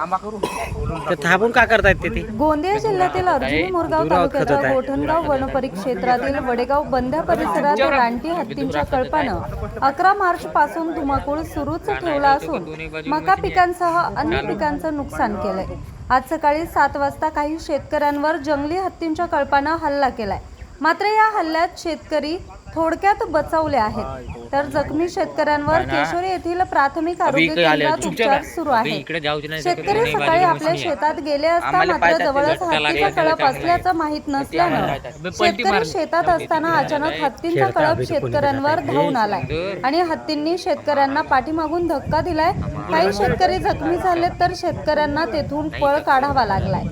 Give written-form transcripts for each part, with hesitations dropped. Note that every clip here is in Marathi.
ते थांबून का करतायत ते? गोंदिया जिल्ह्यातील अर्जुनी मोरगाव तालुक्याच्या गोठणगाव वन परिक्षेत्रातील वडेगाव बंध्या परिसरात रानटी हत्तींच्या कळपानं 11 मार्च पासून धुमाकूळ सुरूच ठेवला असून मका पिकांसह अन्य पिकांचं नुकसान केलंय। आज सकाळी 7 वाजता काही शेतकऱ्यांवर जंगली हत्तींच्या कळपानं हल्ला केलाय। मात्र या हल्ल्यात शेतकरी थोडक्यात बचावले आहेत, तर जखमी शेतकऱ्यांवर केशोरी येथील प्राथमिक आरोग्य केंद्रात उपचार सुरू आहेत। शेतकरी सकाळी आपल्या शेतात गेले असता मात्र जवळच हत्तीचा कळप असल्याचं माहीत नसल्यानं शेतकरी शेतात असताना अचानक हत्तींचा कळप शेतकऱ्यांवर धावून आलाय आणि हत्तींनी शेतकऱ्यांना पाठीमागून धक्का दिलाय। काही शेतकरी जखमी झाले तर शेतकऱ्यांना तेथून पळ काढावा लागलाय।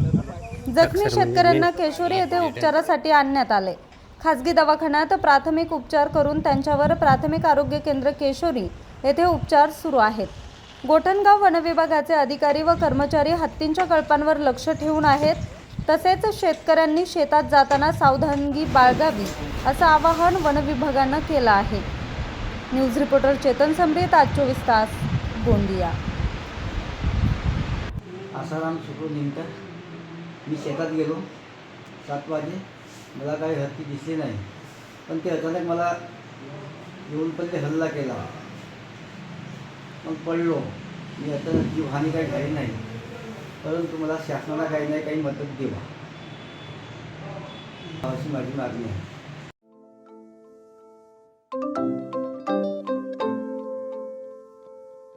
जखमी शेतकऱ्यांना केशोरी येथे उपचारासाठी आणण्यात आले। खासगी दवाखान्यात प्राथमिक उपचार करून त्यांच्यावर प्राथमिक आरोग्य केंद्र केशोरी येथे उपचार सुरू आहेत। गोठणगाव वनविभागाचे अधिकारी व कर्मचारी हत्तींच्या कळपांवर लक्ष ठेवून आहेत। तसेच शेतकऱ्यांनी शेतात जाताना सावधानगी बाळगावी असं आवाहन वनविभागानं केलं आहे। न्यूज रिपोर्टर चेतन समरीत, आज 24 तास, गोंदिया। आसाराम शुक्र नेमका मी शेतात गेलो 7 वाजे, मला काही हत्ती दिसली नाही, पण ते अचानक मला येऊन पण ते हल्ला केला, मग पडलो मी। आता जीवहानी काही झाली नाही, परंतु मला शासनाला काही नाही काही मदत द्यावा अशी माझी मागणी आहे।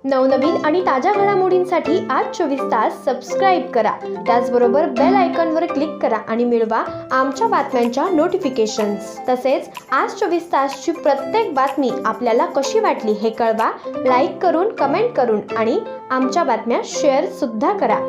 नवनवीन आणि ताज्या घडामोडींसाठी आज 24 तास सबस्क्राईब करा। त्याचबरोबर बेल आयकॉनवर क्लिक करा आणि मिळवा आमच्या बातम्यांच्या नोटिफिकेशन्स। तसेच आज 24 तासची प्रत्येक बातमी आपल्याला कशी वाटली हे कळवा, लाईक करून, कमेंट करून आणि आमच्या बातम्या शेअर सुद्धा करा।